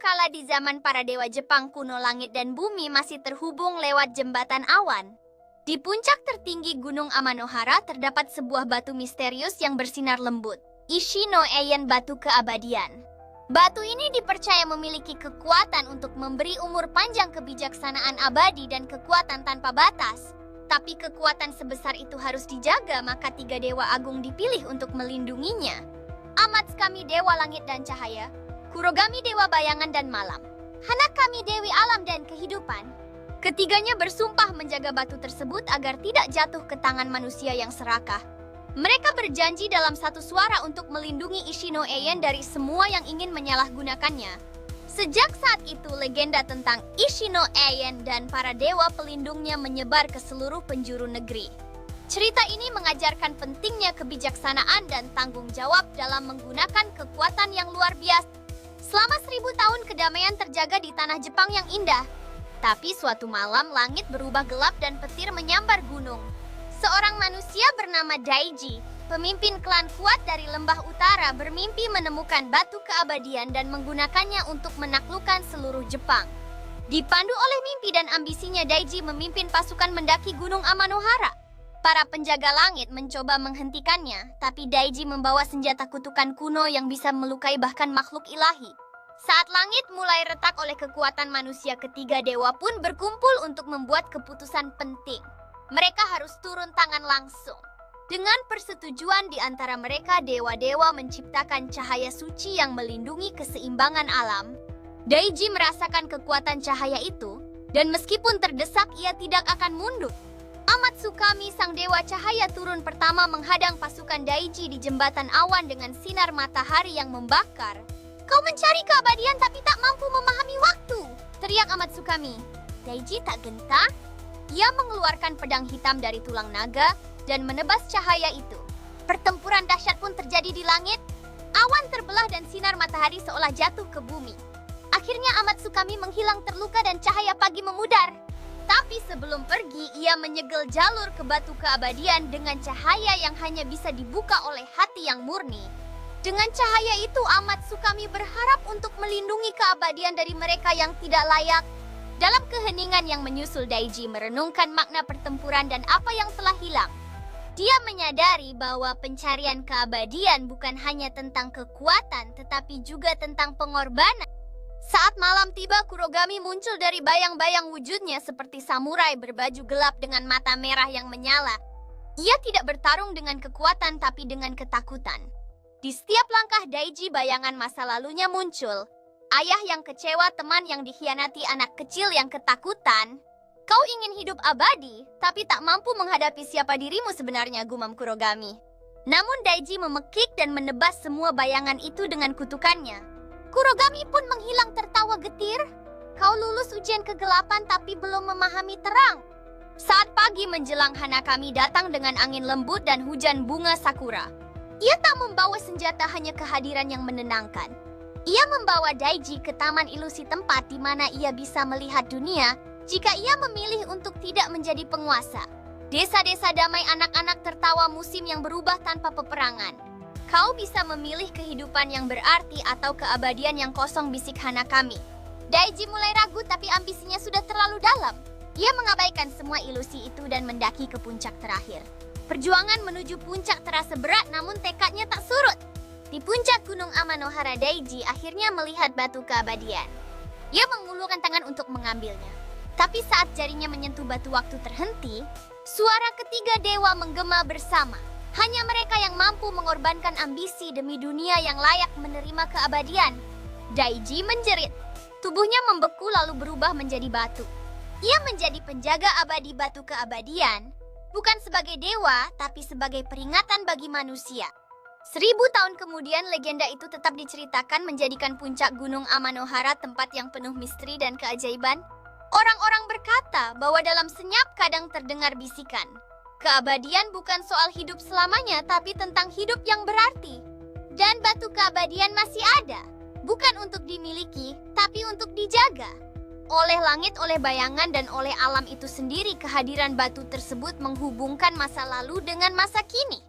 kala di zaman para dewa Jepang kuno, langit dan bumi masih terhubung lewat jembatan awan. Di puncak tertinggi Gunung Amanohara terdapat sebuah batu misterius yang bersinar lembut. Ishi no Eien, batu keabadian. Batu ini dipercaya memiliki kekuatan untuk memberi umur panjang, kebijaksanaan abadi, dan kekuatan tanpa batas. Tapi kekuatan sebesar itu harus dijaga, maka 3 dewa agung dipilih untuk melindunginya. Amatsukami, dewa langit dan cahaya. Kurogami, dewa bayangan dan malam. Hanakami, dewi alam dan kehidupan. Ketiganya bersumpah menjaga batu tersebut agar tidak jatuh ke tangan manusia yang serakah. Mereka berjanji dalam satu suara untuk melindungi Ishi no Eien dari semua yang ingin menyalahgunakannya. Sejak saat itu, legenda tentang Ishi no Eien dan para dewa pelindungnya menyebar ke seluruh penjuru negeri. Cerita ini mengajarkan pentingnya kebijaksanaan dan tanggung jawab dalam menggunakan kekuatan yang luar biasa. Selama 1000 tahun kedamaian terjaga di tanah Jepang yang indah. Tapi suatu malam langit berubah gelap dan petir menyambar gunung. Seorang manusia bernama Daiji, pemimpin klan kuat dari lembah utara, bermimpi menemukan batu keabadian dan menggunakannya untuk menaklukkan seluruh Jepang. Dipandu oleh mimpi dan ambisinya, Daiji memimpin pasukan mendaki Gunung Amanohara. Para penjaga langit mencoba menghentikannya, tapi Daiji membawa senjata kutukan kuno yang bisa melukai bahkan makhluk ilahi. Saat langit mulai retak oleh kekuatan manusia, ketiga dewa pun berkumpul untuk membuat keputusan penting. Mereka harus turun tangan langsung. Dengan persetujuan di antara mereka, dewa-dewa menciptakan cahaya suci yang melindungi keseimbangan alam. Daiji merasakan kekuatan cahaya itu, dan meskipun terdesak, ia tidak akan mundur. Amatsukami, sang dewa cahaya, turun pertama menghadang pasukan Daiji di jembatan awan dengan sinar matahari yang membakar. "Kau mencari keabadian tapi tak mampu memahami waktu," teriak Amatsukami. Daiji tak gentar. Ia mengeluarkan pedang hitam dari tulang naga dan menebas cahaya itu. Pertempuran dahsyat pun terjadi di langit. Awan terbelah dan sinar matahari seolah jatuh ke bumi. Akhirnya Amatsukami menghilang terluka dan cahaya pagi memudar. Tapi sebelum pergi, ia menyegel jalur ke batu keabadian dengan cahaya yang hanya bisa dibuka oleh hati yang murni. Dengan cahaya itu, Amatsukami berharap untuk melindungi keabadian dari mereka yang tidak layak. Dalam keheningan yang menyusul, Daiji merenungkan makna pertempuran dan apa yang telah hilang. Dia menyadari bahwa pencarian keabadian bukan hanya tentang kekuatan, tetapi juga tentang pengorbanan. Saat malam tiba, Kurogami muncul dari bayang-bayang wujudnya seperti samurai berbaju gelap dengan mata merah yang menyala. Ia tidak bertarung dengan kekuatan, tapi dengan ketakutan. Di setiap langkah Daiji, bayangan masa lalunya muncul. Ayah yang kecewa, teman yang dikhianati, anak kecil yang ketakutan. "Kau ingin hidup abadi, tapi tak mampu menghadapi siapa dirimu sebenarnya," gumam Kurogami. Namun Daiji memekik dan menebas semua bayangan itu dengan kutukannya. Kurogami pun menghilang tertawa getir. "Kau lulus ujian kegelapan tapi belum memahami terang." Saat pagi menjelang, Hanakami datang dengan angin lembut dan hujan bunga sakura. Ia tak membawa senjata, hanya kehadiran yang menenangkan. Ia membawa Daiji ke taman ilusi, tempat di mana ia bisa melihat dunia jika ia memilih untuk tidak menjadi penguasa. Desa-desa damai, anak-anak tertawa, musim yang berubah tanpa peperangan. "Kau bisa memilih kehidupan yang berarti atau keabadian yang kosong," bisik Hanakami. Daiji mulai ragu, tapi ambisinya sudah terlalu dalam. Ia mengabaikan semua ilusi itu dan mendaki ke puncak terakhir. Perjuangan menuju puncak terasa berat, namun tekadnya tak surut. Di puncak Gunung Amanohara, Daiji akhirnya melihat batu keabadian. Ia mengulurkan tangan untuk mengambilnya. Tapi saat jarinya menyentuh batu, waktu terhenti. Suara ketiga dewa menggema bersama. Hanya mereka yang mampu mengorbankan ambisi demi dunia yang layak menerima keabadian. Daiji menjerit. Tubuhnya membeku lalu berubah menjadi batu. Ia menjadi penjaga abadi batu keabadian. Bukan sebagai dewa, tapi sebagai peringatan bagi manusia. 1000 tahun kemudian, legenda itu tetap diceritakan, menjadikan puncak Gunung Amanohara tempat yang penuh misteri dan keajaiban. Orang-orang berkata bahwa dalam senyap kadang terdengar bisikan. Keabadian bukan soal hidup selamanya, tapi tentang hidup yang berarti. Dan batu keabadian masih ada. Bukan untuk dimiliki, tapi untuk dijaga. Oleh langit, oleh bayangan, dan oleh alam itu sendiri, kehadiran batu tersebut menghubungkan masa lalu dengan masa kini.